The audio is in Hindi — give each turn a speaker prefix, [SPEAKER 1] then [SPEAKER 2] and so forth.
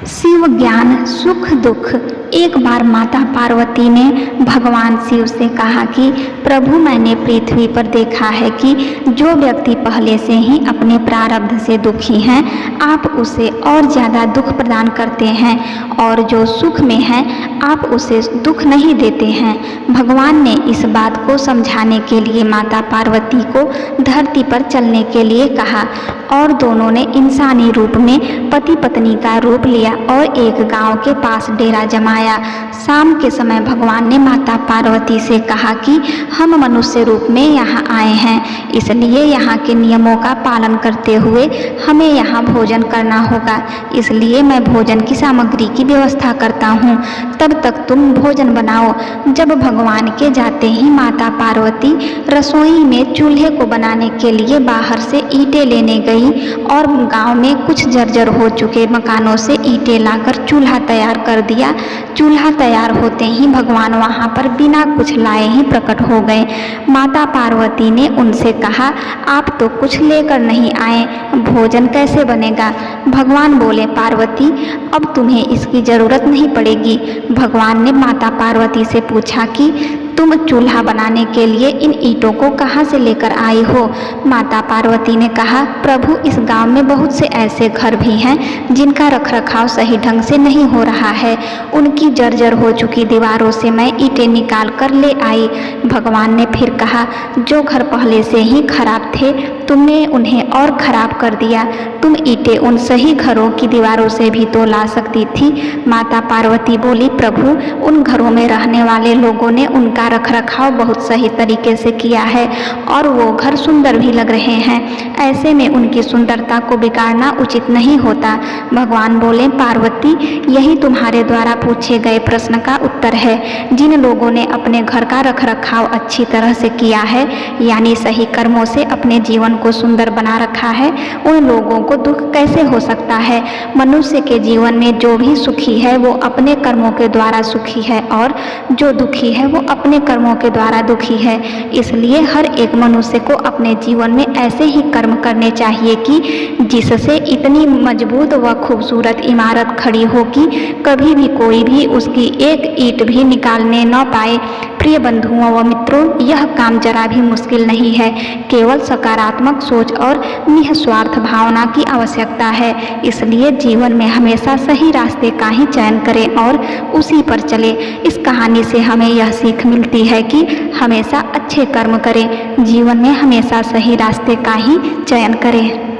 [SPEAKER 1] शिव ज्ञान सुख दुख। एक बार माता पार्वती ने भगवान शिव से कहा कि प्रभु, मैंने पृथ्वी पर देखा है कि जो व्यक्ति पहले से ही अपने प्रारब्ध से दुखी हैं, आप उसे और ज़्यादा दुख प्रदान करते हैं, और जो सुख में है आप उसे दुख नहीं देते हैं। भगवान ने इस बात को समझाने के लिए माता पार्वती को धरती पर चलने के लिए कहा, और दोनों ने इंसानी रूप में पति पत्नी का रूप लिया और एक गांव के पास डेरा जमाया। शाम के समय भगवान ने माता पार्वती से कहा कि हम मनुष्य रूप में यहाँ आए हैं, इसलिए यहाँ के नियमों का पालन करते हुए हमें यहाँ भोजन करना होगा। इसलिए मैं भोजन की सामग्री की व्यवस्था करता हूँ, तब तक तुम भोजन बनाओ। जब भगवान के जाते ही माता पार्वती रसोई में चूल्हे को बनाने के लिए बाहर से ईंटें लेने गई और गांव में कुछ जर्जर हो चुके मकानों से ईंटें लाकर चूल्हा तैयार कर दिया। चूल्हा तैयार होते ही भगवान वहां पर बिना कुछ लाए ही प्रकट हो गए। माता पार्वती ने उनसे कहा, आप तो कुछ लेकर नहीं आए, भोजन कैसे बनेगा? भगवान बोले, पार्वती, अब तुम्हें इसकी जरूरत नहीं पड़ेगी। भगवान ने माता पार्वती से पूछा कि तुम चूल्हा बनाने के लिए इन ईंटों को कहाँ से लेकर आई हो? माता पार्वती ने कहा, प्रभु, इस गांव में बहुत से ऐसे घर भी हैं जिनका रखरखाव सही ढंग से नहीं हो रहा है। उनकी जर्जर हो चुकी दीवारों से मैं ईंटें निकाल कर ले आई। भगवान ने फिर कहा, जो घर पहले से ही खराब थे तुमने उन्हें और खराब कर दिया। तुम ईंटें उन सही घरों की दीवारों से भी तो ला सकती थी। माता पार्वती बोली, प्रभु, उन घरों में रहने वाले लोगों ने उनका रखरखाव बहुत सही तरीके से किया है और वो घर सुंदर भी लग रहे हैं। ऐसे में उनकी सुंदरता को बिगाड़ना उचित नहीं होता। भगवान बोले, पार्वती, यही तुम्हारे द्वारा पूछे गए प्रश्न का उत्तर है। जिन लोगों ने अपने घर का रखरखाव अच्छी तरह से किया है, यानी सही कर्मों से अपने जीवन को सुंदर बना रखा है, उन लोगों को दुख कैसे हो सकता है? मनुष्य के जीवन में जो भी सुखी है वो अपने कर्मों के द्वारा सुखी है, और जो दुखी है वो अपने कर्मों के द्वारा दुखी है। इसलिए हर एक मनुष्य को अपने जीवन में ऐसे ही कर्म करने चाहिए कि जिससे इतनी मजबूत व खूबसूरत इमारत खड़ी हो कि कभी भी कोई भी उसकी एक ईंट भी निकालने न पाए। प्रिय बंधुओं व मित्रों, यह काम जरा भी मुश्किल नहीं है। केवल सकारात्मक सोच और निस्वार्थ भावना की आवश्यकता है। इसलिए जीवन में हमेशा सही रास्ते का ही चयन करें और उसी पर चलें। इस कहानी से हमें यह सीख मिलती है कि हमेशा अच्छे कर्म करें, जीवन में हमेशा सही रास्ते का ही चयन करें।